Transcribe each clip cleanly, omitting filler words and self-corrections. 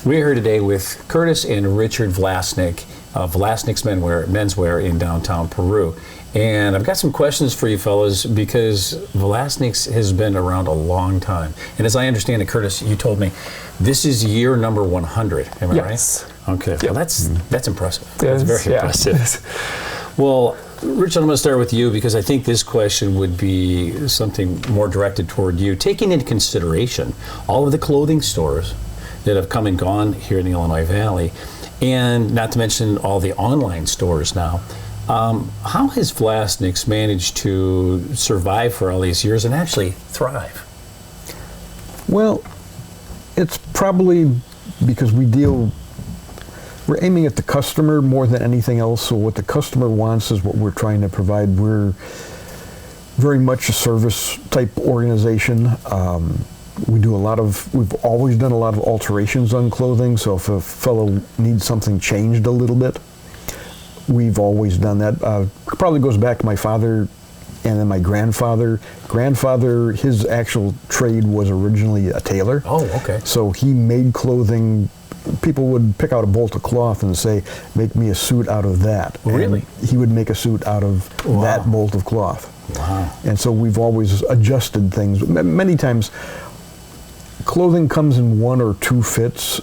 We're here today with Kurtis and Richard Vlastnik of Vlastnik's Menswear in downtown Peru. And I've got some questions for you fellas because Vlastnik's has been around a long time. And as I understand it, Kurtis, you told me this is year number 100. Am I right? Okay. Yep. Well, that's impressive. That's very impressive. Well, Richard, I'm going to start with you because I think this question would be something more directed toward you. Taking into consideration all of the clothing stores that have come and gone here in the Illinois Valley, and not to mention all the online stores now, how has Vlastnik's managed to survive for all these years and actually thrive? Well, it's probably because we're aiming at the customer more than anything else, so what the customer wants is what we're trying to provide. We're very much a service type organization. We've always done a lot of alterations on clothing, so if a fellow needs something changed a little bit, we've always done that. Probably goes back to my father and then my grandfather. Grandfather, his actual trade was originally a tailor. Oh, okay. So he made clothing. People would pick out a bolt of cloth and say, make me a suit out of that. Really? And he would make a suit out of that bolt of cloth. Wow. And so we've always adjusted things. Many times, clothing comes in one or two fits,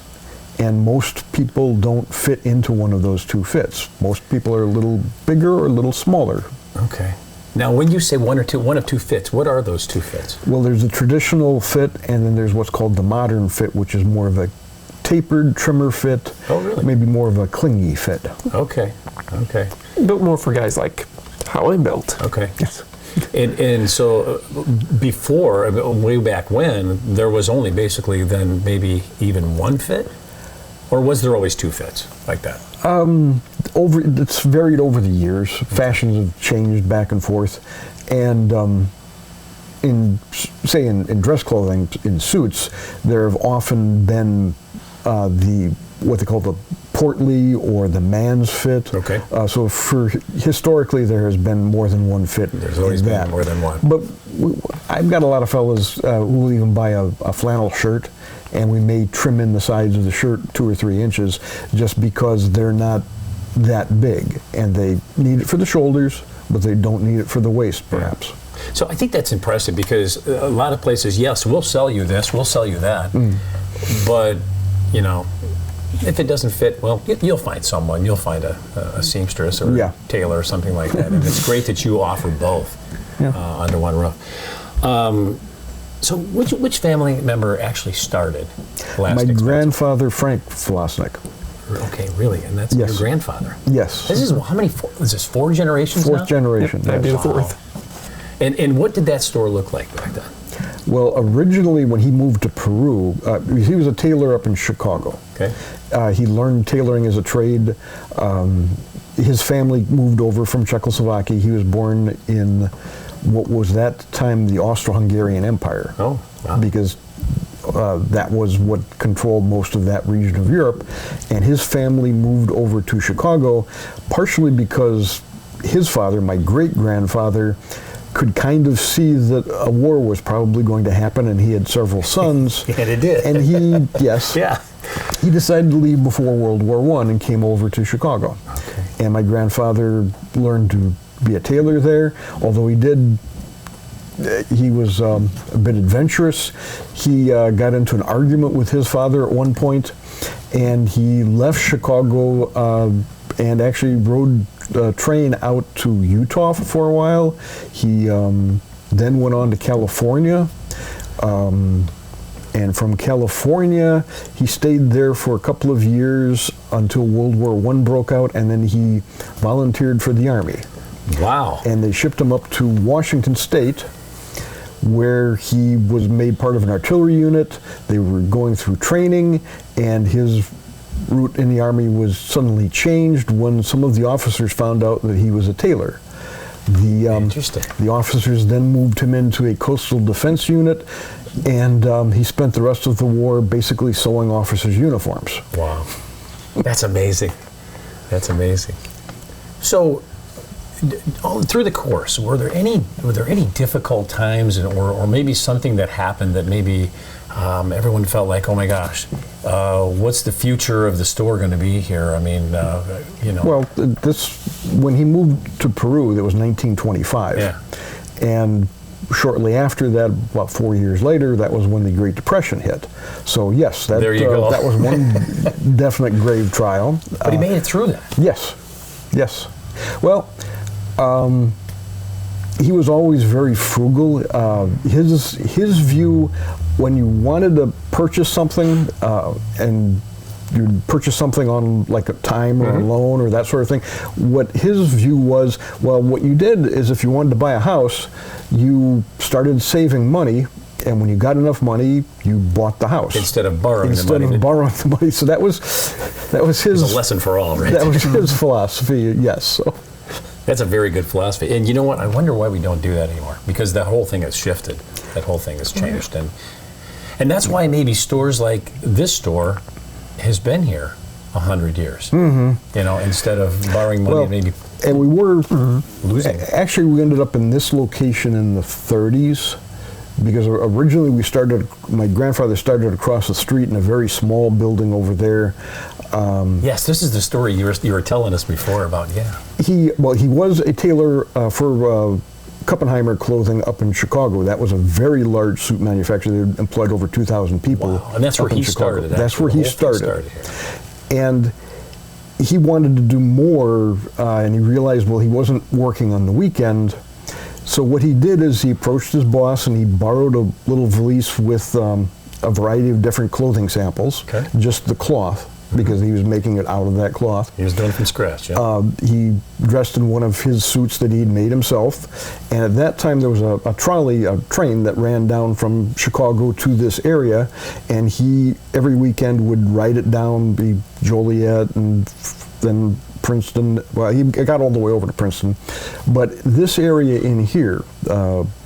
and most people don't fit into one of those two fits. Most people are a little bigger or a little smaller. Okay. Now, when you say one of two fits, what are those two fits? Well, there's a traditional fit, and then there's what's called the modern fit, which is more of a tapered trimmer fit. Oh, really? Maybe more of a clingy fit. Okay. Okay. Built more for guys like how I'm built. Okay. Yes. And so before, way back when, there was only basically then maybe even one fit? Or was there always two fits like that? It's varied over the years. Fashions have changed back and forth. And in dress clothing, in suits, there have often been what they call the portly or the man's fit. Okay. So historically, there has been more than one fit. There's always been more than one. But I've got a lot of fellas who will even buy a flannel shirt, and we may trim in the sides of the shirt 2 or 3 inches just because they're not that big, and they need it for the shoulders, but they don't need it for the waist, perhaps. Yeah. So I think that's impressive because a lot of places, yes, we'll sell you this, we'll sell you that, but if it doesn't fit, well, you'll find someone. You'll find a seamstress or a tailor or something like that. And it's great that you offer both under one roof. So which family member actually started Vlastnik's? My grandfather, Frank Vlastnik. Okay, really? And that's your grandfather? Yes. This is, how many, is this 4 generations Fourth now? generation. Yep, that'd be the 4th. And what did that store look like back then? Well, originally when he moved to Peru, he was a tailor up in Chicago. Okay. He learned tailoring as a trade. His family moved over from Czechoslovakia. He was born in what was that time the Austro-Hungarian Empire. Oh, wow. Because that was what controlled most of that region of Europe. And his family moved over to Chicago, partially because his father, my great-grandfather, could kind of see that a war was probably going to happen, and he had several sons. And it did. And he decided to leave before World War I and came over to Chicago. Okay. And my grandfather learned to be a tailor there, although he was a bit adventurous. He got into an argument with his father at one point, and he left Chicago and actually rode a train out to Utah for a while. He then went on to California, and from California he stayed there for a couple of years until World War I broke out, and then he volunteered for the Army. Wow. And they shipped him up to Washington State, where he was made part of an artillery unit. They were going through training, and his route in the Army was suddenly changed when some of the officers found out that he was a tailor. Interesting. The officers then moved him into a coastal defense unit, and he spent the rest of the war basically sewing officers' uniforms. Wow. That's amazing. That's amazing. So, through the course, were there any difficult times, or maybe something that happened that maybe everyone felt like, oh my gosh, what's the future of the store going to be here? I mean, Well, when he moved to Peru, that was 1925. Yeah. And shortly after that, about 4 years later, that was when the Great Depression hit. So yes, There you go. that was one definite grave trial. But he made it through that. Yes. Well, he was always very frugal. His view, when you wanted to purchase something and you'd purchase something on like a time or a loan or that sort of thing, what his view was, well, what you did is if you wanted to buy a house, you started saving money, and when you got enough money, you bought the house. Instead of borrowing the money. So that was his... It's a lesson for all, right? That was his philosophy, yes. So. That's a very good philosophy. And you know what? I wonder why we don't do that anymore. Because that whole thing has shifted. That whole thing has changed. And that's why maybe stores like this store has been here 100 years. Instead of borrowing money, maybe. And we were losing. Actually, we ended up in this location in the 30s. Because originally my grandfather started across the street in a very small building over there. Yes, this is the story you were telling us before about, He was a tailor for Kuppenheimer Clothing up in Chicago. That was a very large suit manufacturer. They employed over 2,000 people. Wow. And that's where he started. That's where he started. Here. And he wanted to do more, and he realized, well, he wasn't working on the weekend. So what he did is he approached his boss and he borrowed a little valise with a variety of different clothing samples, just the cloth, because he was making it out of that cloth. He was doing it from scratch, He dressed in one of his suits that he'd made himself, and at that time there was a train that ran down from Chicago to this area, and he every weekend would ride it down, be Joliet and then Princeton. Well, he got all the way over to Princeton, but this area in here,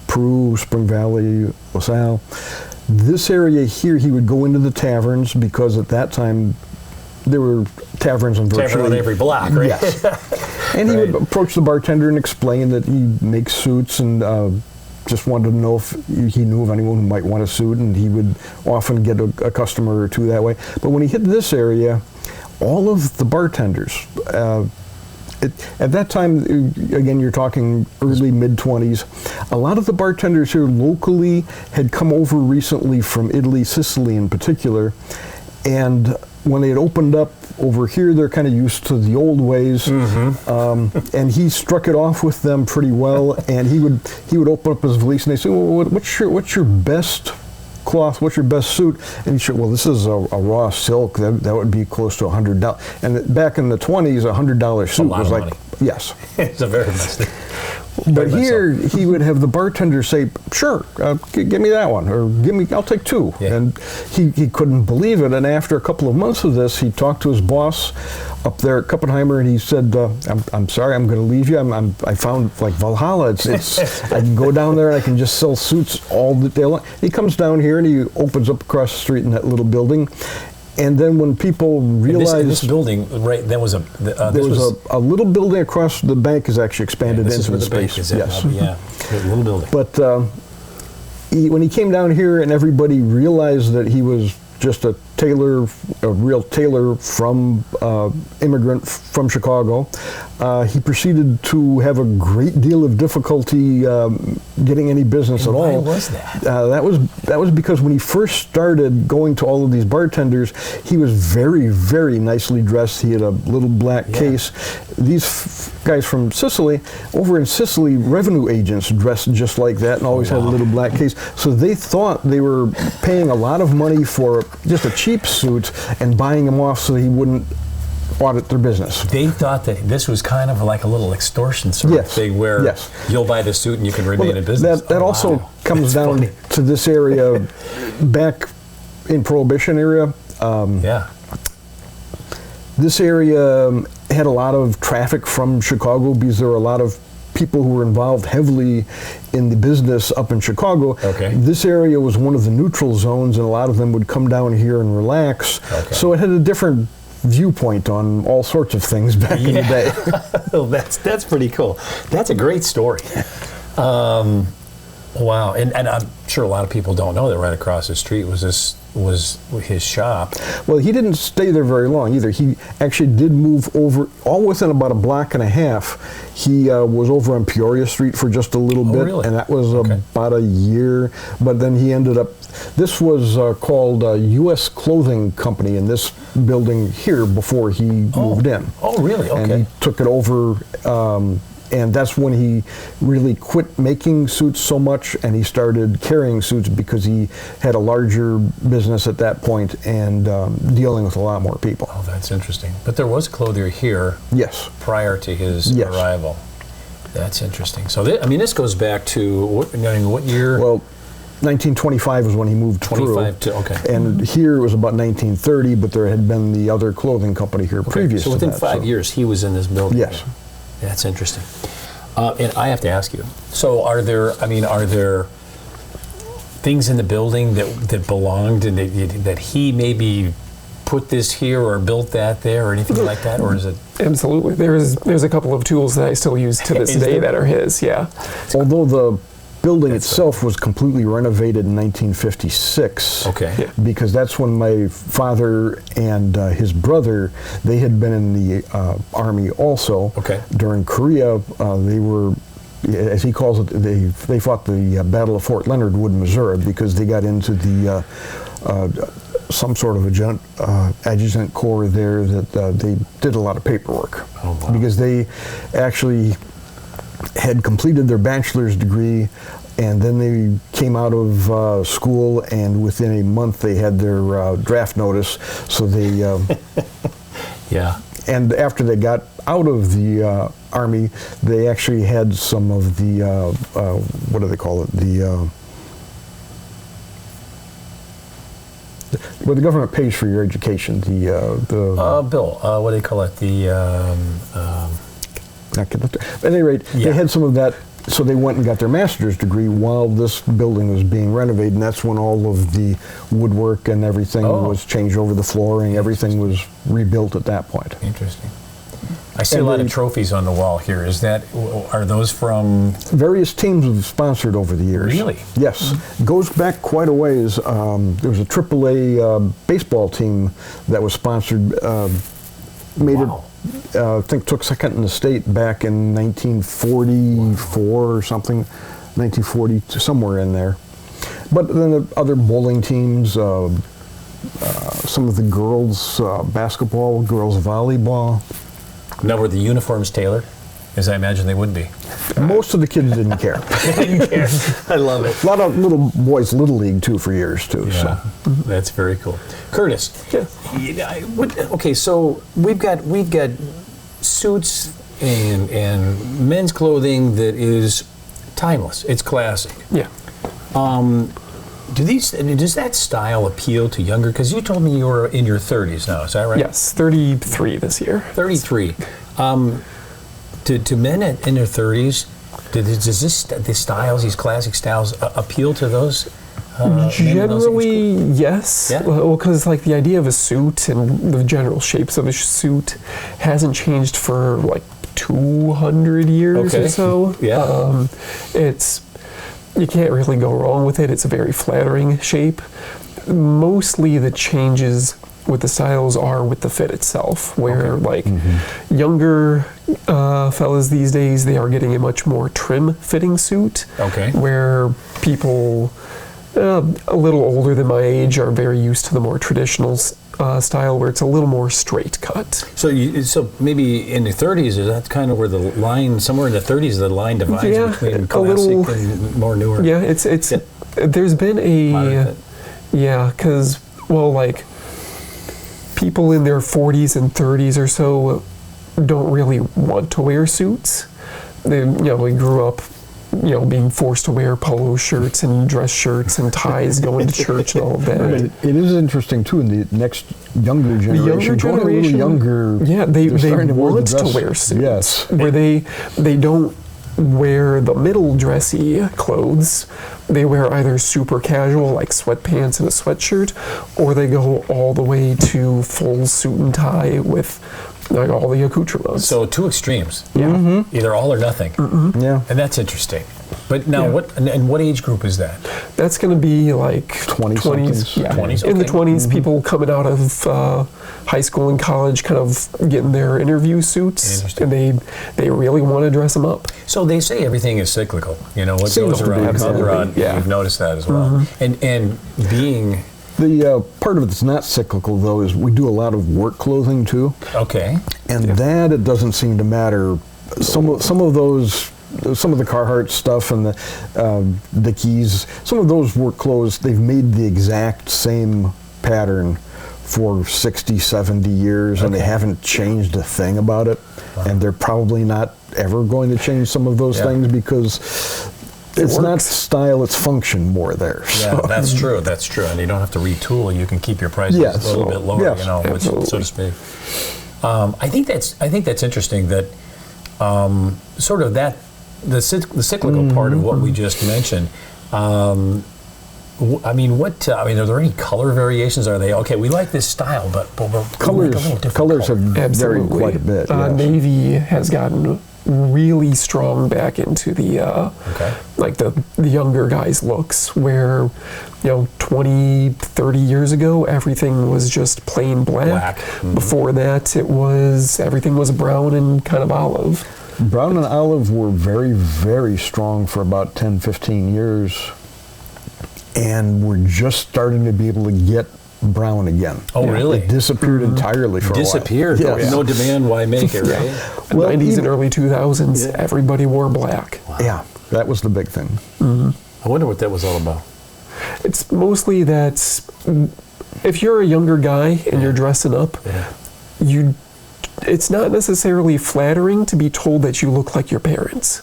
Peru, Spring Valley, LaSalle, this area here, he would go into the taverns, because at that time there were taverns on virtually on every block, right? Yes. And he would approach the bartender and explain that he makes suits, and just wanted to know if he knew of anyone who might want a suit, and he would often get a customer or two that way. But when he hit this area, all of the bartenders, at that time, again, you're talking early, mid-20s, a lot of the bartenders here locally had come over recently from Italy, Sicily in particular, and when they had opened up over here, they're kind of used to the old ways, and he struck it off with them pretty well, and he would open up his valise and they say, well, what's your best cloth, what's your best suit? And he said, well, this is a raw silk, that would be close to $100. And back in the 20s, $100 suit was like, money. Yes. It's a very nice thing. But here, he would have the bartender say, sure, give me that one, or I'll take two. Yeah. And he couldn't believe it. And after a couple of months of this, he talked to his boss up there at Kuppenheimer, and he said, I'm sorry, I'm going to leave you. I found like Valhalla. I can go down there and I can just sell suits all the day long. He comes down here and he opens up across the street in that little building. And then when people realized... This building, right, there was a a little building across the bank is actually expanded into the space. Bank is yes. A little building. But when he came down here and everybody realized that he was just a real tailor from immigrant from Chicago, he proceeded to have a great deal of difficulty getting any business at all. Why was that? That was because when he first started going to all of these bartenders, he was very, very nicely dressed. He had a little black case. These guys from Sicily, over in Sicily, revenue agents dressed just like that and always had a little black case. So they thought they were paying a lot of money for just a cheap suit and buying him off so he wouldn't audit their business. They thought that this was kind of like a little extortion sort of thing where you'll buy the suit and you can remain in business. That also comes down to this area back in Prohibition area. This area had a lot of traffic from Chicago because there were a lot of people who were involved heavily in the business up in Chicago. This area was one of the neutral zones, and a lot of them would come down here and relax. So it had a different viewpoint on all sorts of things back in the day. That's pretty cool. That's a great story. Wow. And sure a lot of people don't know that right across the street was his shop. Well, he didn't stay there very long either. He actually did move over, all within about a block and a half. He was over on Peoria Street for just a little bit, really? and that was about a year. But then he ended up, this was called U.S. Clothing Company in this building here before he moved in. Oh, really? Okay. And he took it over, and that's when he really quit making suits so much, and he started carrying suits because he had a larger business at that point and dealing with a lot more people. Oh, that's interesting. But there was a clothier here Yes. prior to his arrival. That's interesting. So, this goes back to, what year? Well, 1925 was when he moved 25 through. to, okay. And here it was about 1930, but there had been the other clothing company here previous so to within that. 5 years, he was in this building. Yes. That's interesting. And I have to ask you, so are there things in the building that belonged and that he maybe put this here or built that there or anything like that, or is it? Absolutely. There's a couple of tools that I still use to this day that are his, yeah. Although the building itself was completely renovated in 1956. Okay. Yeah. Because that's when my father and his brother, they had been in the Army also. Okay. During Korea, they were, as he calls it, they fought the Battle of Fort Leonard Wood, Missouri, because they got into the some sort of adjutant corps there that they did a lot of paperwork. Oh, wow. Because they actually had completed their bachelor's degree, and then they came out of school, and within a month they had their draft notice. So they, Yeah. and after they got out of the Army, they actually had some of the, what do they call it? Well, the government pays for your education. Bill, what do they call it? At any rate, they had some of that, so they went and got their master's degree while this building was being renovated, and that's when all of the woodwork and everything was changed over, the flooring, everything was rebuilt at that point. Interesting. I see a lot of trophies on the wall here. Are those from? Various teams have sponsored over the years. Really? Yes. Goes back quite a ways. There was a AAA baseball team that was sponsored, Wow. I think took second in the state back in 1944 or something, 1940, somewhere in there. But then the other bowling teams, some of the girls basketball, girls volleyball. Now, were the uniforms tailored? As I imagine they would be. Most of the kids didn't care. They didn't care. I love it. A lot of little boys, Little League too, for years too. Yeah, So. that's very cool. Curtis, Yeah. okay, so we've got suits and men's clothing that is timeless. It's classic. Yeah. Does that style appeal to younger? Because you told me you were in your 30s now. Is that right? Yes, 33 this year. 33. To men in their 30s, does the styles, these classic styles, appeal to those? Generally, yes. Yeah? Well, because like the idea of a suit and the general shapes of a suit hasn't changed for like 200 years or so. Yeah. You can't really go wrong with it. It's a very flattering shape. Mostly the changes with the styles are with the fit itself, where younger fellas these days, they are getting a much more trim fitting suit. Okay. Where people a little older than my age are very used to the more traditional style, where it's a little more straight cut. So maybe in the 30s, is that kind of where the line, somewhere in the 30s, the line divides between classic and more newer? Yeah, there's been because people in their 40s and 30s or so don't really want to wear suits. They grew up being forced to wear polo shirts and dress shirts and ties going to church and all of that. But it is interesting too in the next younger generation. The younger generation, a little younger. Yeah, they want to dress. wear suits. Yes, where they don't wear the middle dressy clothes. They wear either super casual like sweatpants and a sweatshirt, or they go all the way to full suit and tie with all the accoutrements. So two extremes. Yeah. Either all or nothing. Yeah. And that's interesting. But now, what age group is that? That's going to be like 20-somethings. Yeah. 20s, In the okay. 20s, people coming out of high school and college kind of getting their interview suits, Interesting. and they really want to dress them up. So they say everything is cyclical. What Seems goes to be, around comes absolutely. around. Yeah. You've noticed that as well. And being The part of it that's not cyclical, though, is we do a lot of work clothing, too. okay. And that, it doesn't seem to matter. Some of the Carhartt stuff and the Dickies, some of those work clothes, they've made the exact same pattern for 60, 70 years, and they haven't changed a thing about it. And they're probably not ever going to change some of those things because it's not style, it's function more there. Yeah, So- that's true. That's true. And you don't have to retool. You can keep your prices Yes. a little bit lower. Yes, absolutely. So to speak. I think that's interesting. That sort of that the cyclical part of what we just mentioned. Are there any color variations? Are they okay? We like this style, but we'll make a little different colors color. have varied Absolutely. quite a bit. Yes. Navy has gotten really strong back into the like the younger guys' looks, where 20, 30 years ago everything was just plain black. Before that everything was brown and kind of olive. Brown and olive were very, very strong for about 10, 15 years, and we're just starting to be able to get brown again. Oh, really? It disappeared entirely for Disappeared. a while. Yes. No demand. Why make it? Right. Well, 90s even- and early 2000s, everybody wore black. Yeah, that was the big thing. I wonder what that was all about. It's mostly that if you're a younger guy and you're dressing up, it's not necessarily flattering to be told that you look like your parents.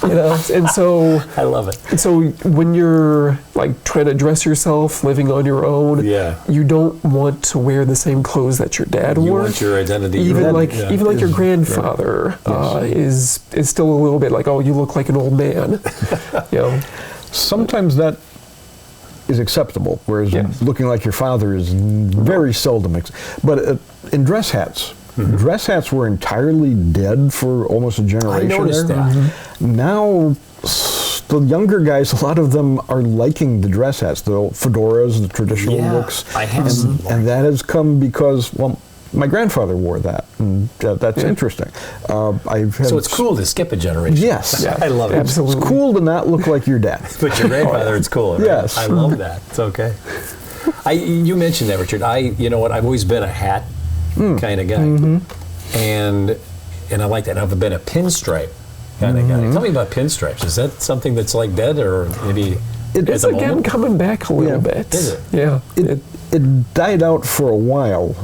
And so I love it. And so when you're like trying to dress yourself, living on your own, you don't want to wear the same clothes that your dad You wore. want your identity. Even your- like yeah. even like your grandfather is still a little bit like, oh, you look like an old man. Sometimes that is acceptable, whereas looking like your father is very seldom. But in dress hats, dress hats were entirely dead for almost a generation. I noticed there. that. Now, the younger guys, a lot of them are liking the dress hats, the fedoras, the traditional looks. I have seen that. And that has come because, well, my grandfather wore that, and that's interesting. So it's cool to skip a generation. Yes. I love it. Absolutely. It's cool to not look like your dad. But your grandfather, it's cool. Right? Yes. I love that. It's okay. You mentioned that, Richard. You know what? I've always been a hat kind of guy, and I like that. I've been a pinstripe kind of guy. Tell me about pinstripes. Is that something that's like dead, or maybe It's at the again moment? coming back a little bit. Is it? Yeah. It died out for a while,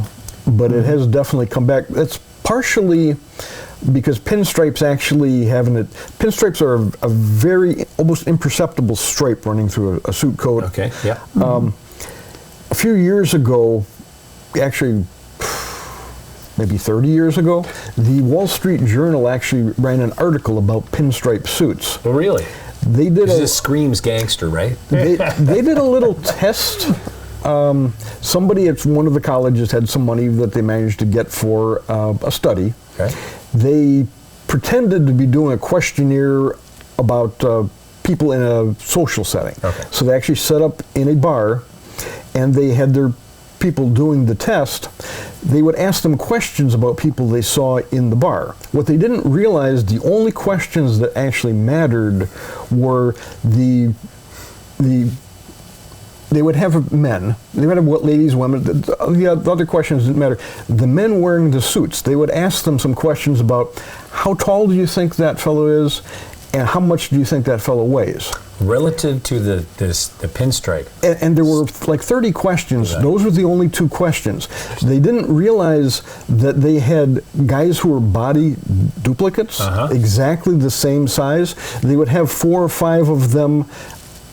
but it has definitely come back. It's partially because pinstripes actually pinstripes are a very almost imperceptible stripe running through a suit coat. Okay. Yeah. A few years ago, actually maybe 30 years ago, the Wall Street Journal actually ran an article about pinstripe suits. Well, really? They did This screams gangster, right? they did a little test. Somebody at one of the colleges had some money that they managed to get for a study. Okay. They pretended to be doing a questionnaire about people in a social setting. Okay. So they actually set up in a bar, and they had their people doing the test. They would ask them questions about people they saw in the bar. What they didn't realize, the only questions that actually mattered were they would have men, they would have what ladies, women, the other questions didn't matter. The men wearing the suits, they would ask them some questions about how tall do you think that fellow is, and how much do you think that fellow weighs? Relative to the pinstripe. And there were like 30 questions. Right. Those were the only two questions. They didn't realize that they had guys who were body duplicates, exactly the same size. They would have 4 or 5 of them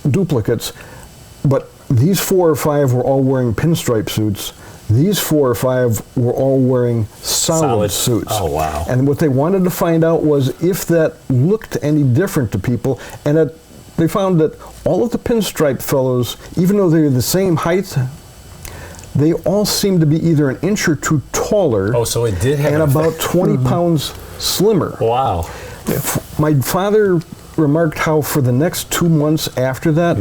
duplicates, but these 4 or 5 were all wearing pinstripe suits. These 4 or 5 were all wearing solid suits. Oh, wow. And what they wanted to find out was if that looked any different to people, and they found that all of the pinstripe fellows, even though they were the same height, they all seemed to be either an inch or two taller. Oh, so it did have and an about effect. 20 pounds slimmer. Wow. My father remarked how for the next 2 months after that,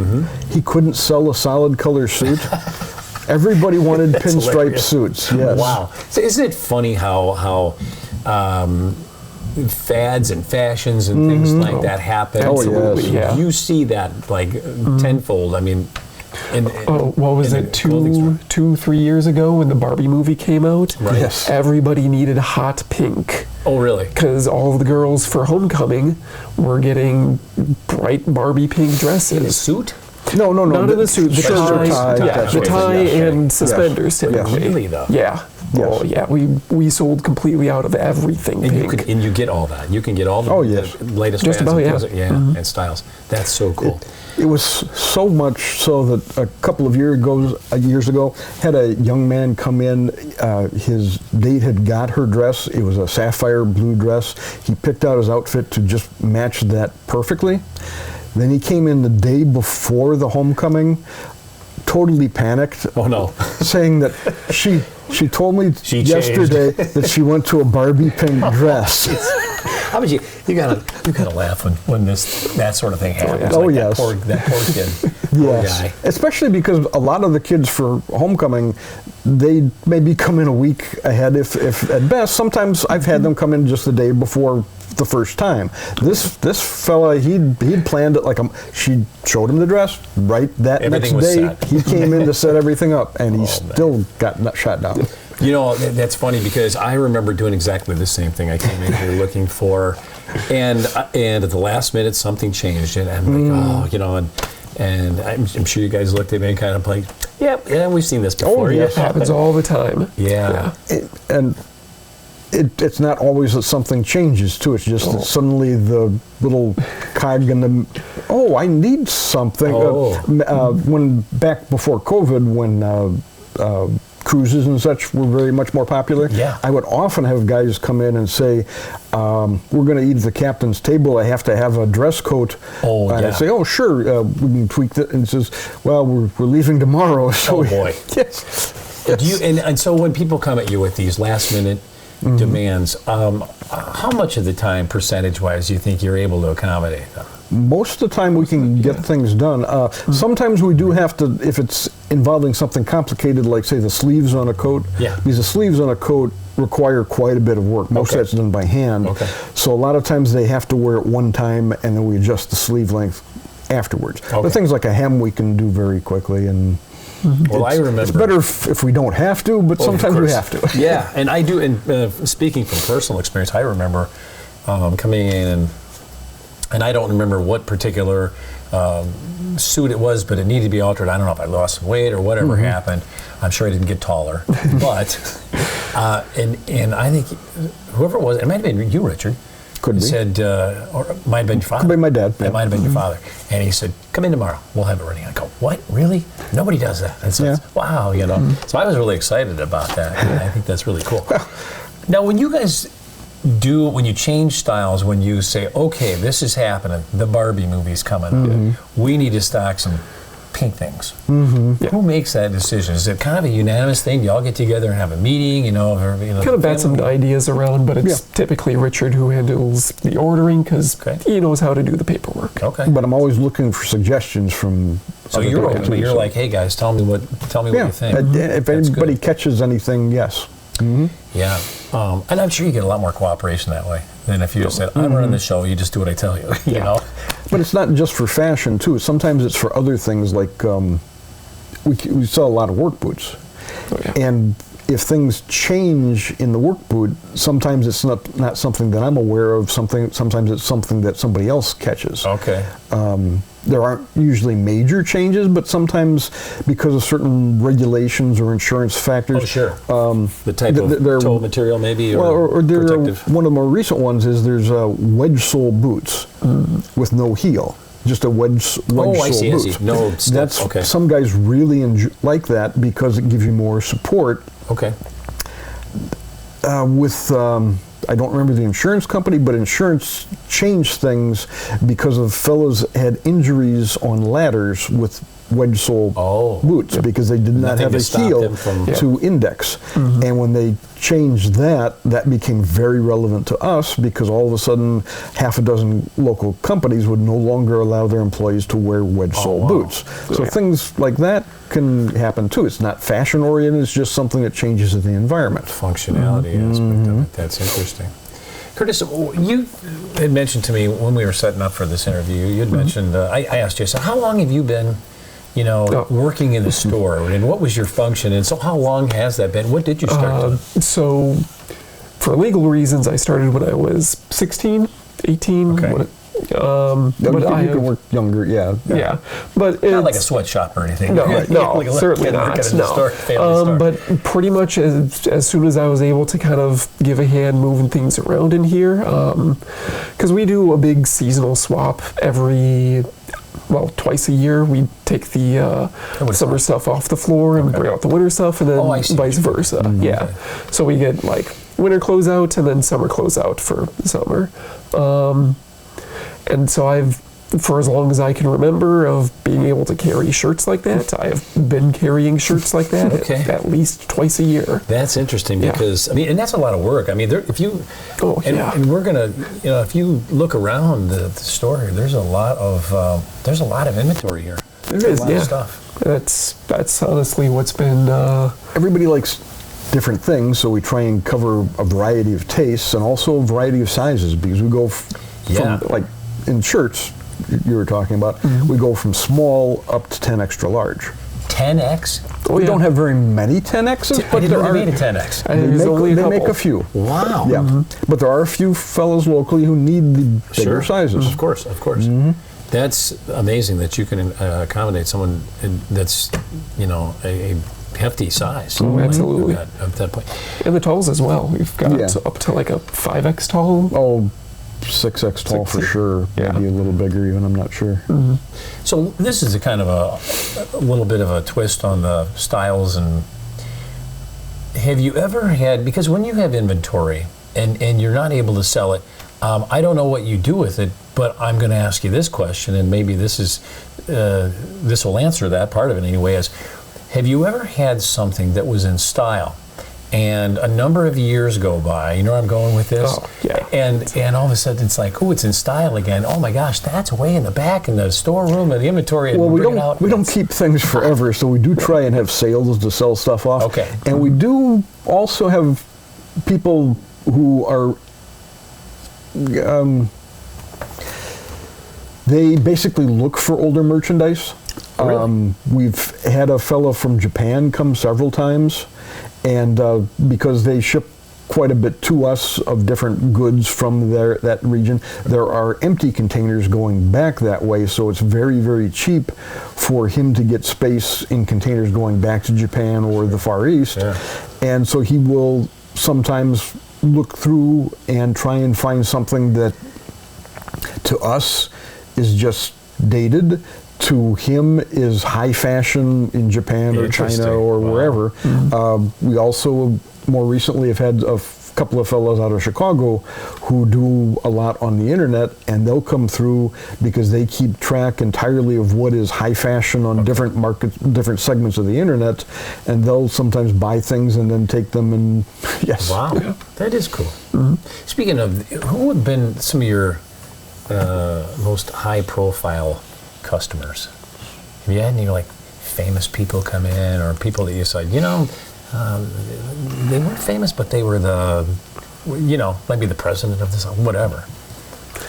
he couldn't sell a solid color suit. Everybody wanted pinstripe hilarious. suits. Yes. Wow. So isn't it funny how fads and fashions and things like that happen? Oh, Absolutely, yes. yeah. You see that like tenfold. I mean, What was in it, the clothing store. 3 years ago when the Barbie movie came out? Right. Yes. Everybody needed hot pink. Oh, really? Because all of the girls for homecoming were getting bright Barbie pink In a dresses. suit? No. Not in the suit, the shirt or tie, tie. yeah, That's the right. tie Yes. and suspenders Yes. typically. Really, though? Yeah. Yes. Oh, yeah. We sold completely out of everything pink. And you get all that. You can get all the, Oh, yes. the latest Just fads about, and yeah. things, and styles. That's so cool. It was so much so that a couple of years ago, had a young man come in. His date had got her dress. It was a sapphire blue dress. He picked out his outfit to just match that perfectly. Then he came in the day before the homecoming, totally panicked. Oh, no. Saying that she told me She yesterday that she went to a Barbie pink dress. How about you? You gotta laugh when that sort of thing happens. Oh, like yes. That poor kid. Poor Yes, guy. especially because a lot of the kids for homecoming, they maybe come in a week ahead, if at best. Sometimes I've had them come in just the day before the first time. This fella, he'd planned it like she showed him the dress right that Everything next was day. set. He came in to set everything up, and he man. still got shot down. You know, that's funny because I remember doing exactly the same thing. I came in here looking for, and at the last minute something changed, and I'm like, and I'm sure you guys looked at me and kind of like, yeah, we've seen this before. yes. It happens all the time. Yeah. It's not always that something changes too. It's just that suddenly the little cog in the, I need something. When back before COVID, when cruises and such were very much more popular, I would often have guys come in and say, we're going to eat at the captain's table. I have to have a dress coat. And I'd say, sure, we can tweak that. And he says, well, we're leaving tomorrow. So boy. Yes. Do you, and so when people come at you with these last minute demands, how much of the time, percentage-wise, do you think you're able to accommodate them? Most of the time we can get things done. Sometimes we do have to, if it's involving something complicated, like say the sleeves on a coat, because the sleeves on a coat require quite a bit of work. Most of that's done by hand. So a lot of times they have to wear it one time and then we adjust the sleeve length afterwards. But things like a hem we can do very quickly, and Well, I remember. it's better if we don't have to, but sometimes we have to. Yeah, and I do, and speaking from personal experience, I remember coming in and I don't remember what particular suit it was, but it needed to be altered. I don't know if I lost some weight or whatever happened. I'm sure I didn't get taller. But, and I think whoever it was, it might have been you, Richard. Could be. Said, or it might have been your father. Could be my dad. It might have been your father. And he said, come in tomorrow. We'll have it ready. I go, what? Really? Nobody does that. And so it's, wow, So I was really excited about that. And I think that's really cool. Now, when you guys when you change styles, when you say, okay, this is happening, the Barbie movie's coming up, we need to stock some pink things. Who makes that decision? Is it kind of a unanimous thing? Do y'all get together and have a meeting? Kind of bat some ideas around, but it's typically Richard who handles the ordering because he knows how to do the paperwork. Okay. But I'm always looking for suggestions from. So you're open, but you're like, hey guys, tell me what you think. If anybody catches anything, yes. Yeah. And I'm sure you get a lot more cooperation that way than if you just said, I'm running the show, you just do what I tell you. You know? But it's not just for fashion, too. Sometimes it's for other things, like we sell a lot of work boots. And if things change in the work boot, sometimes it's not something that I'm aware of. Sometimes it's something that somebody else catches. Okay. There aren't usually major changes, but sometimes because of certain regulations or insurance factors. Oh, sure. The type of toe material, maybe, or protective. One of the more recent ones is there's wedge sole boots with no heel. Just a wedge sole boot. I see. No steps. Some guys really like that because it gives you more support. Okay. I don't remember the insurance company, but insurance changed things because of fellows had injuries on ladders with wedge sole boots because they did not Nothing have to a stop heel them from- to index. And when they changed that, that became very relevant to us because all of a sudden half a dozen local companies would no longer allow their employees to wear wedge sole wow. boots. So things like that can happen too. It's not fashion oriented, it's just something that changes in the environment. Functionality aspect of it. That's interesting. Kurtis, you had mentioned to me when we were setting up for this interview, you had mentioned, I asked you, I said, how long have you been, working in the store, and what was your function, and so how long has that been? What did you start doing? So, for legal reasons, I started when I was 16, 18. Okay. But you can work younger, yeah, but Not like a it's- sweatshop or anything. No, Like a certainly kid not. working in the No. store, family store. But pretty much as soon as I was able to kind of give a hand moving things around in here, because we do a big seasonal swap twice a year. We take the summer stuff off the floor and bring out the winter stuff, and then Oh, I see. vice versa. Yeah. So we get like winter closeout and then summer closeout for the summer. And so I've, for as long as I can remember of being able to carry shirts like that, I've been carrying shirts like that Okay. at least twice a year. That's interesting Yeah. because and that's a lot of work. I mean, if you and we're gonna, if you look around the store, there's a lot of inventory here. There There's is, a lot yeah. of stuff. That's honestly what's been. Everybody likes different things, so we try and cover a variety of tastes and also a variety of sizes because we go Yeah. from, like in shirts you were talking about, we go from small up to 10 extra large. 10X? We don't have very many 10Xs, I but didn't there know are. they made a 10X. They make a few. Wow. Yeah, but there are a few fellows locally who need the bigger sizes. Of course. That's amazing that you can accommodate someone that's, a hefty size. Oh, absolutely. At that point. And the talls as well. We've got up to like a 5X tall. Oh, 6X tall for sure. Yeah. Maybe a little bigger even, I'm not sure. So this is a kind of a little bit of a twist on the styles. And have you ever had, because when you have inventory and you're not able to sell it, I don't know what you do with it, but I'm going to ask you this question, and maybe this will answer that part of it anyway, is have you ever had something that was in style and a number of years go by, you know where I'm going with this? Oh, yeah. And all of a sudden it's like, oh, it's in style again. Oh my gosh, that's way in the back in the storeroom and the inventory. And Well, we bring it out. don't keep things forever, so we do try and have sales to sell stuff off. Okay. And we do also have people who are they basically look for older merchandise. Really? We've had a fellow from Japan come several times, and because they ship quite a bit to us of different goods from that region, there are empty containers going back that way, so it's very, very cheap for him to get space in containers going back to Japan or the Far East. Yeah. And so he will sometimes look through and try and find something that to us is just dated, to him is high fashion in Japan or China Interesting. or Wow. wherever. We also more recently have had a couple of fellows out of Chicago who do a lot on the internet, and they'll come through because they keep track entirely of what is high fashion on different markets, different segments of the internet, and they'll sometimes buy things and then take them and yes. Wow, that is cool. Speaking of, who have been some of your most high-profile customers? Have you had any like famous people come in, or people that you said, they weren't famous, but they were the, maybe the president of this, whatever.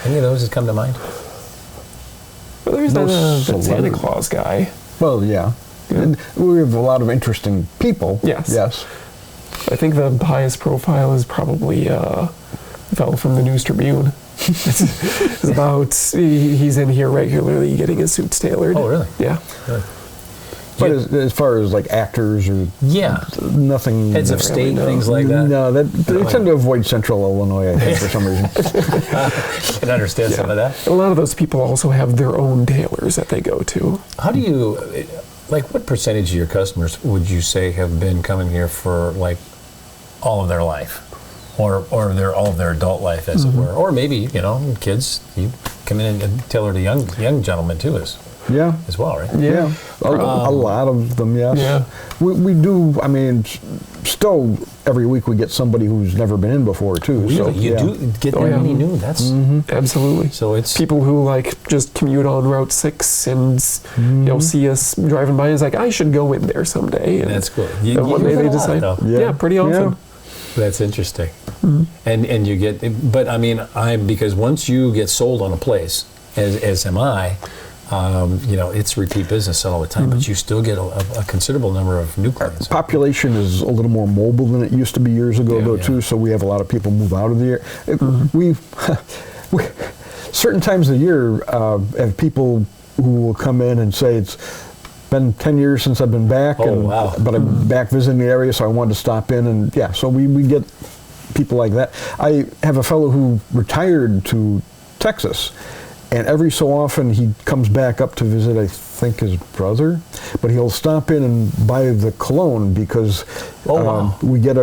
Any of those that come to mind? Well, there's No the Santa celebrity. Claus guy. Well, yeah. And we have a lot of interesting people. Yes. Yes. I think the highest profile is probably the fellow from the News Tribune. It's about, he's in here regularly getting his suits tailored. Oh, really? Yeah. Good. But as far as like actors or Yeah. nothing. Heads of state, things like that. No, they tend to avoid Central Illinois, I think, for some reason. I can understand some of that. A lot of those people also have their own tailors that they go to. How do you, what percentage of your customers would you say have been coming here for like all of their life? Or all of their adult life, as it were? Or maybe, kids, you come in and tailor to young gentlemen too. Yeah. as well, right? Yeah. A lot of them, yes. Yeah. We do, I mean, still every week we get somebody who's never been in before, too. Really? So, You yeah. do get that Oh, yeah. many new? That's Absolutely. so it's People who like just commute on Route 6 and see us driving by and is like, I should go in there someday. And that's cool. then one day get they a lot, decide, though. yeah, pretty often. Yeah. That's interesting. And you get, but I mean, because once you get sold on a place, as am I, it's repeat business all the time, but you still get a considerable number of new clients. Population is a little more mobile than it used to be years ago, Yeah, though, yeah. too, so we have a lot of people move out of the area. We certain times of the year have people who will come in and say, it's been 10 years since I've been back, Oh, wow. but I'm back visiting the area, so I wanted to stop in, and yeah, so we get people like that. I have a fellow who retired to Texas, and every so often he comes back up to visit, I think, his brother, but he'll stop in and buy the cologne because Oh, wow. we get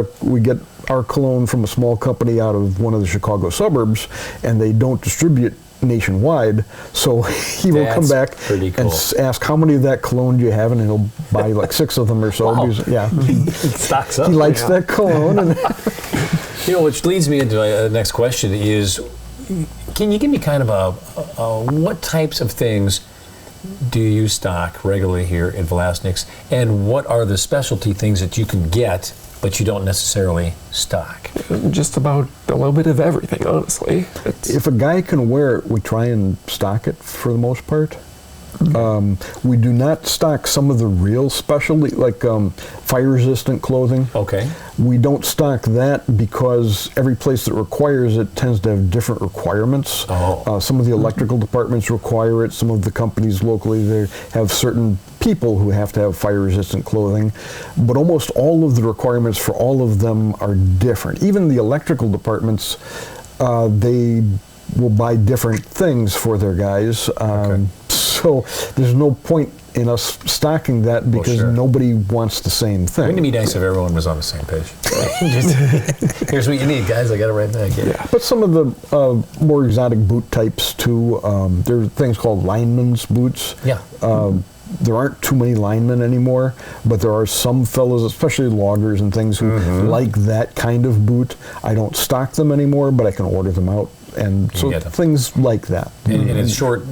our cologne from a small company out of one of the Chicago suburbs, and they don't distribute nationwide, so he will come That's back pretty and cool. ask how many of that cologne do you have, and he'll buy like 6 of them or so. Wow. Because, yeah, Stocks up. he likes Yeah. that cologne. And Which leads me into the next question is, can you give me kind of a what types of things do you stock regularly here at Vlastnik's, and what are the specialty things that you can get but you don't necessarily stock? Just about a little bit of everything, honestly. if a guy can wear it, we try and stock it for the most part. We do not stock some of the real specialty, like fire-resistant clothing. Okay. We don't stock that because every place that requires it tends to have different requirements. Oh. Some of the electrical departments require it. Some of the companies locally, they have certain people who have to have fire-resistant clothing. But almost all of the requirements for all of them are different. Even the electrical departments, they will buy different things for their guys. So there's no point in us stocking that because sure. nobody wants the same thing. Wouldn't it be nice if everyone was on the same page? Just, here's what you need, guys. I got it right back. Yeah. But some of the more exotic boot types too, there are things called lineman's boots. Yeah. There aren't too many linemen anymore, but there are some fellows, especially loggers and things, who like that kind of boot. I don't stock them anymore, but I can order them out. And so get them. things like that. And it's short,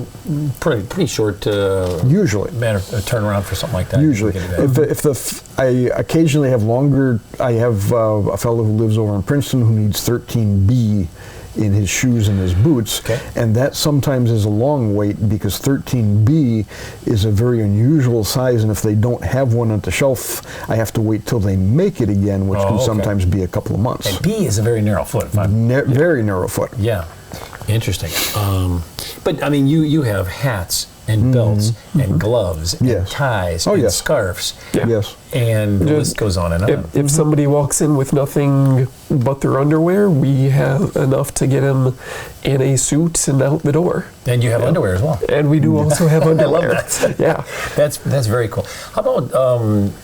pretty short. Usually. Matter of turnaround for something like that. Usually, You can get that. I occasionally have longer. I have a fellow who lives over in Princeton who needs 13B in his shoes and his boots, Okay. and that sometimes is a long wait because 13B is a very unusual size, and if they don't have one at the shelf, I have to wait till they make it again, which can okay. sometimes be a couple of months. And B is a very narrow foot. If I'm, Very narrow foot. yeah, interesting. But I mean, you have hats and belts and gloves and Yes. ties Oh, and yes. scarves, Yeah. Yes. and the list goes on and on. If somebody walks in with nothing but their underwear, we have enough to get them in a suit and out the door. And you have underwear as well. And we do also have I underwear. love that. Yeah. That's very cool. How about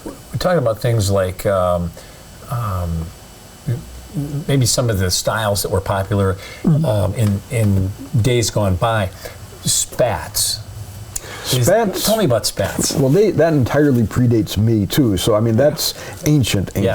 we're talking about things like maybe some of the styles that were popular in days gone by. Spats. Spats. Tell me about spats. Well, that entirely predates me too. So I mean, that's ancient. Yeah.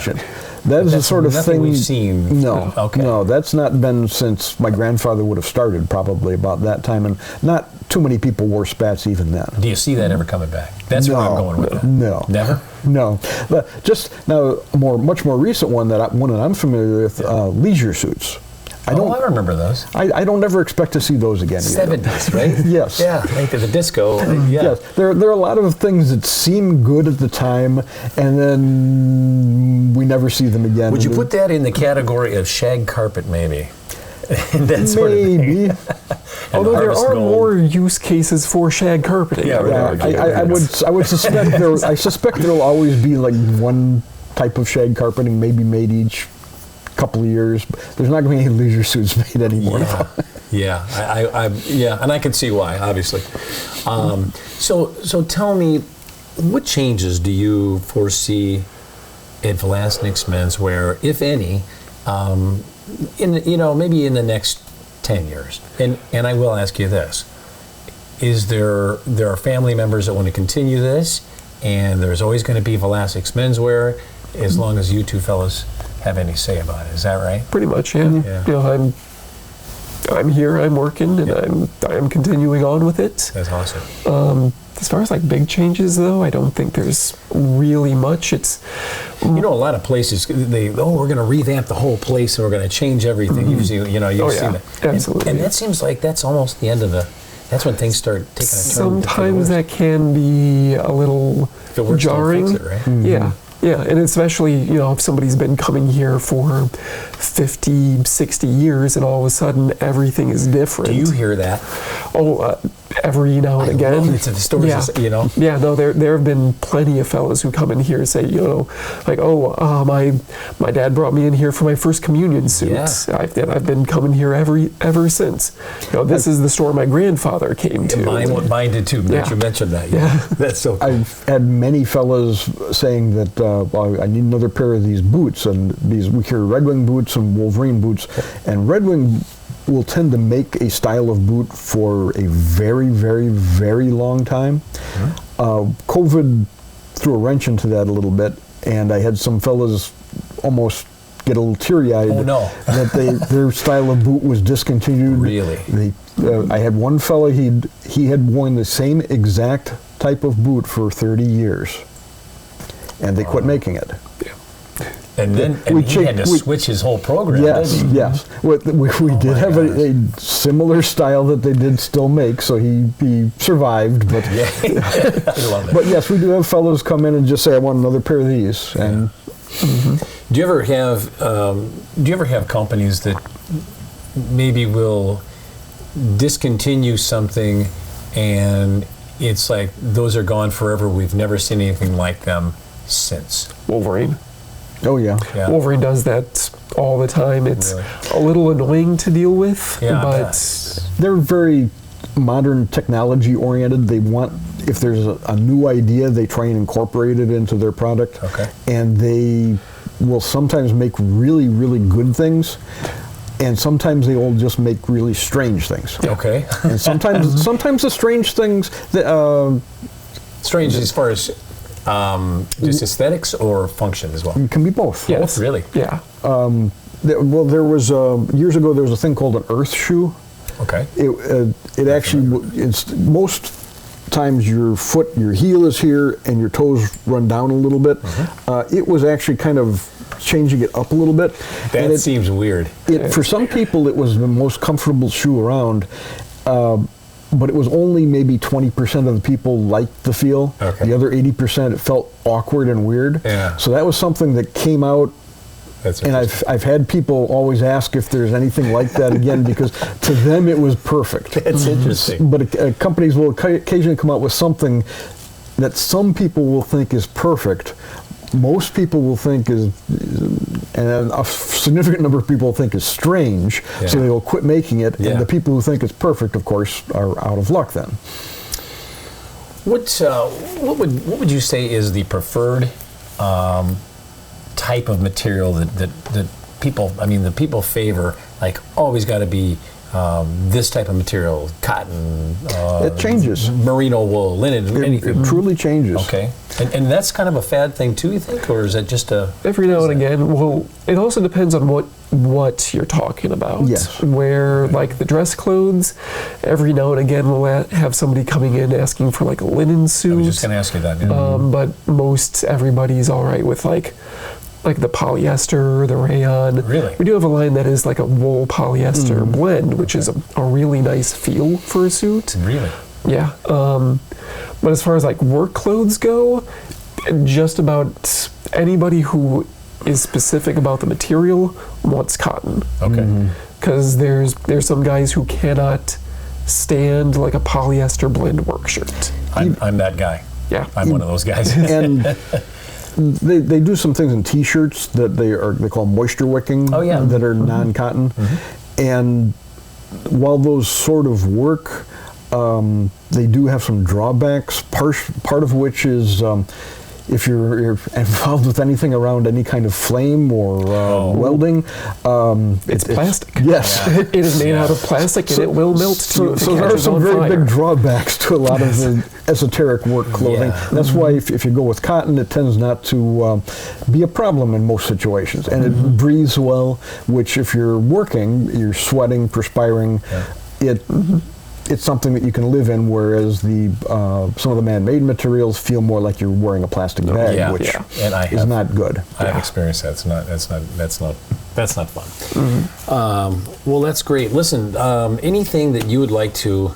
That is the That's sort of nothing thing we've seen. No, Okay. no, that's not been since my grandfather would have started, probably about that time, and not too many people wore spats even then. Do you see that ever coming back? That's where I'm going with that. No, Never? no. But just now, much more recent one that I'm familiar with, leisure suits. I remember those. I don't ever expect to see those again. either. 70s, right? Yes. Yeah, like the disco. Yeah. Yes, there are a lot of things that seem good at the time, and then we never see them again. Would you put that in the category of shag carpet, maybe? That sort of thing. Maybe? And Although there harvest are gold. more use cases for shag carpeting. Yeah, right. I would suspect I suspect there'll always be like one type of shag carpeting, maybe made each couple of years. But there's not going to be any leisure suits made anymore. Yeah, and I can see why, obviously. So tell me, what changes do you foresee at Vlastnik's menswear, if any, maybe in the next 10 years? And I will ask you this: there are family members that want to continue this, and there's always going to be Vlastnik's menswear as long as you two fellas have any say about it. Is that right? Pretty much, yeah. Yeah. You know, I'm here, I'm working, and I'm continuing on with it. That's awesome. As far as like big changes, though, I don't think there's really much. It's You know, a lot of places, we're going to revamp the whole place and we're going to change everything. You've seen that. Absolutely. And that seems like that's almost the end of that's when things start taking a turn. Sometimes that can be a little If it works, jarring. don't fix it, right? Mm-hmm. Yeah, and especially, you know, if somebody's been coming here for 50, 60 years and all of a sudden everything is different. Do you hear that? Oh, every now and again. Love it. It's the stories, you know. Yeah, no, there have been plenty of fellows who come in here and say, you know, like, my dad brought me in here for my first communion suit. Yeah. I've been coming here ever since. You know, this is the store my grandfather came to. Mine did too. That you mentioned that. Yeah. That's so cool. I've had many fellas saying that well, I need another pair of these boots, and we carry Red Wing boots and Wolverine boots, and Red Wing will tend to make a style of boot for a very, very, very long time. COVID threw a wrench into that a little bit, and I had some fellas almost get a little teary-eyed that their style of boot was discontinued. Really? I had one fella, he had worn the same exact type of boot for 30 years, and they quit making it. And then he had to switch his whole program. Yes, yes. We did have a similar style that they did still make, so he survived. But I love it. But yes, we do have fellows come in and just say, "I want another pair of these." And do you ever have companies that maybe will discontinue something, and it's like those are gone forever? We've never seen anything like them since. Wolverine. Oh yeah. Wolverine does that all the time. It's a little annoying to deal with, but they're very modern technology oriented. They want, if there's a new idea, they try and incorporate it into their product. Okay. And they will sometimes make really, really good things, and sometimes they will just make really strange things. Okay. And sometimes the strange things that strange as far as just aesthetics or function as well? It can be both. Yes. Both, really? Yeah. Well, there was years ago. There was a thing called an earth shoe. Okay. It actually, it's most times your heel is here and your toes run down a little bit. It was actually kind of changing it up a little bit. That seems weird. For some people, it was the most comfortable shoe around. But it was only maybe 20% of the people liked the feel. Okay. The other 80% it felt awkward and weird. Yeah. So that was something that came out. And I've had people always ask if there's anything like that again, because to them it was perfect. That's interesting. But companies will occasionally come out with something that some people will think is perfect. Most people will think is, and a significant number of people think is strange, so they will quit making it, and the people who think it's perfect, of course, are out of luck then. What would you say is the preferred type of material that people favor, like always got to be this type of material, cotton, it changes. Merino wool, linen, anything. It truly changes. Okay. And that's kind of a fad thing too, you think? Or is that just every now and again? Well, it also depends on what you're talking about. Yes. Where, like the dress clothes, every now and again we'll have somebody coming in asking for like a linen suit. I was just going to ask you that. Yeah. But most everybody's all right with like the polyester, the rayon. Really? We do have a line that is like a wool polyester blend, which is a really nice feel for a suit. Really? Yeah. But as far as like work clothes go, just about anybody who is specific about the material wants cotton. Okay. Because there's some guys who cannot stand like a polyester blend work shirt. I'm that guy. Yeah. I'm one of those guys. And they do some things in T-shirts that they call moisture wicking. Oh, yeah. That are non-cotton, and while those sort of work, they do have some drawbacks. Part of which is if you're involved with anything around any kind of flame or welding, It's plastic. Yes. Yeah. It is made out of plastic, and it will melt to you if it So there are catches some on very fire. big drawbacks to a lot of the esoteric work clothing. Yeah. That's why if you go with cotton, it tends not to be a problem in most situations. And it breathes well, which if you're working, you're sweating, perspiring, it's something that you can live in, whereas some of the man-made materials feel more like you're wearing a plastic bag, Yeah. which And I is have, not good. I have experienced that. That's not fun. Well, that's great. Listen, anything that you would like to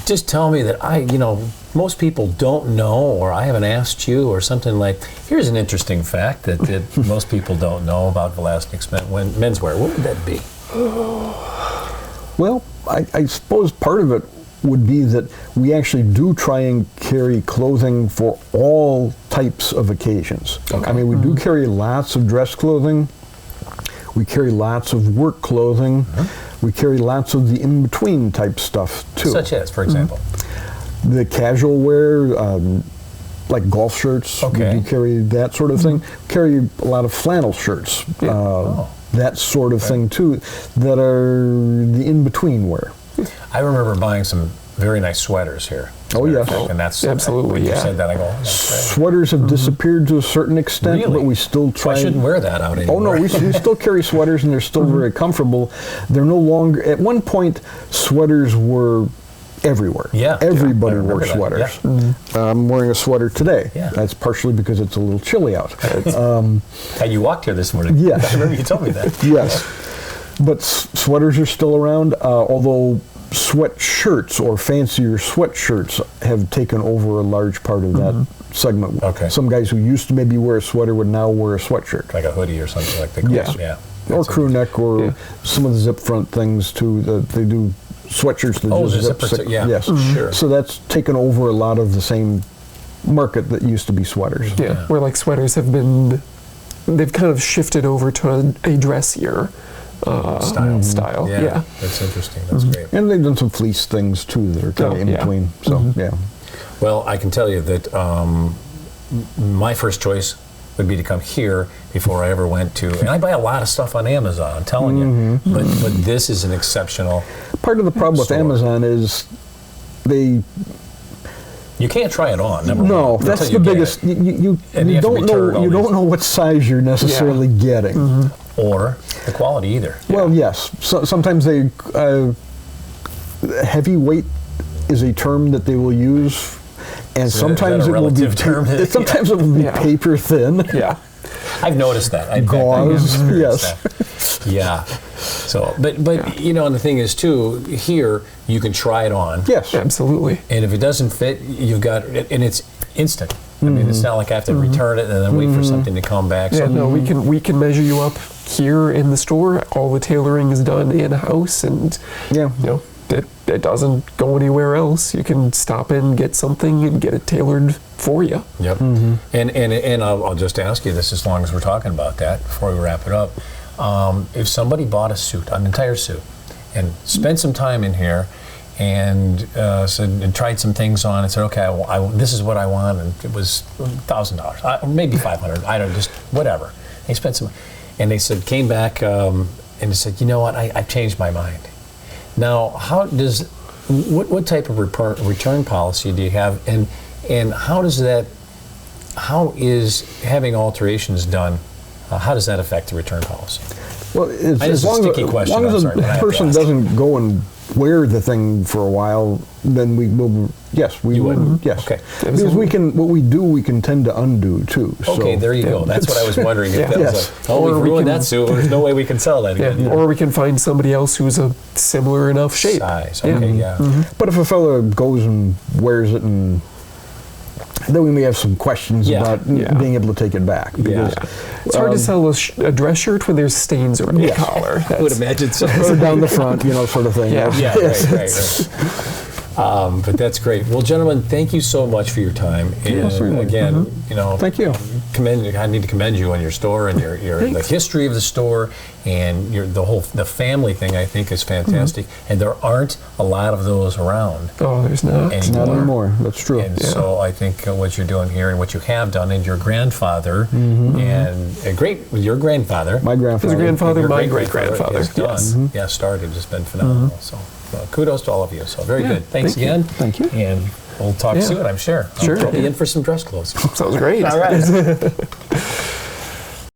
just tell me that most people don't know, or I haven't asked you, or something like, here's an interesting fact that most people don't know about Vlastnik's menswear. What would that be? Well, I suppose part of it would be that we actually do try and carry clothing for all types of occasions. Okay. I mean, we do carry lots of dress clothing. We carry lots of work clothing. We carry lots of the in-between type stuff, too. Such as, for example? The casual wear, like golf shirts. Okay. We do carry that sort of thing. Carry a lot of flannel shirts. That sort of thing, too, that are the in-between wear. I remember buying some very nice sweaters here. Oh, yes. And that's Absolutely, when you yeah. said that, I go, that's right. Sweaters have disappeared to a certain extent, Really? but we still try. I shouldn't wear that out anymore. Oh no, we still carry sweaters, and they're still very comfortable. They're no longer. At one point, sweaters were everywhere. Yeah. Everybody I remember wore that, sweaters. yeah. I'm wearing a sweater today. Yeah. That's partially because it's a little chilly out. And you walked here this morning. Yes. I remember you told me that. Yes, but sweaters are still around, although sweatshirts or fancier sweatshirts have taken over a large part of that segment. Okay. Some guys who used to maybe wear a sweater would now wear a sweatshirt. Like a hoodie or something like that. Yes. Yeah. Or crew neck, or some of the zip front things too. They do sweatshirts that Oh, just the zip. zipper, yeah. Yes, Sure. So that's taken over a lot of the same market that used to be sweaters. Yeah, where like sweaters have been, they've kind of shifted over to a dressier style. Yeah. That's interesting. That's great. And they've done some fleece things too that are kind of in between. So yeah. Well, I can tell you that my first choice would be to come here before I ever went to, and I buy a lot of stuff on Amazon, I'm telling you, but this is an exceptional Part of the problem with store. Amazon is they. You can't try it on. Number No, one, that's until the you get biggest. it. You And you have to don't return know. all You these. don't know what size you're necessarily getting. Or the quality either. Well, yes. So, sometimes they heavyweight is a term that they will use, and Is that sometimes a it will be relative term? sometimes it will be Yeah. paper thin. Yeah. I've noticed that. I Gauze, have experienced yes. that. Yeah. So, but and the thing is too, here you can try it on. Yes. Absolutely. And if it doesn't fit, you've got, and it's instant. I mean, it's not like I have to return it and then wait for something to come back. Yeah, So, no, we can measure you up here in the store. All the tailoring is done in house, and Yeah. it doesn't go anywhere else. You can stop in, get something, and get it tailored for you. Yep. And I'll just ask you this as long as we're talking about that before we wrap it up. If somebody bought a suit, an entire suit, and spent some time in here and and tried some things on and said, okay, this is what I want, and it was $1,000, maybe $500, I don't, just whatever. They spent some, and they said, came back and they said, you know what, I've changed my mind. Now, what type of return policy do you have, and how is having alterations done, how does that affect the return policy? Well, It's as a long sticky as, question, long I'm as sorry, but I the have to person ask. doesn't go and wear the thing for a while, then we will. Yes, we You will. would? Yes, Okay. because we can. What we do, we can tend to undo too. Okay, so, there you go. That's what I was wondering. If that Yes. was we've Or we ruined can- that suit. There's no way we can sell that again. Or we can find somebody else who's a similar enough shape. Size. Okay, yeah. But if a fella goes and wears it, and then we may have some questions Yeah. about being able to take it back. Because, It's hard to sell a dress shirt when there's stains around the collar. I would imagine so. or down the front, sort of thing. Yeah. Yeah, right. But that's great. Well, gentlemen, thank you so much for your time. And certainly. again, Thank you. I need to commend you on your store and your the history of the store and the family thing. I think is fantastic, and there aren't a lot of those around. Oh, there's not. Not anymore. That's true. And so I think what you're doing here and what you have done, and your grandfather and your grandfather, My grandfather. His grandfather, your my great-grandfather great-grandfather. has done, started, has been phenomenal. So kudos to all of you. So very good. Thanks thank you. again. Thank you. And we'll talk soon, I'm sure. Sure. I'll be in for some dress clothes. Sounds great. All right.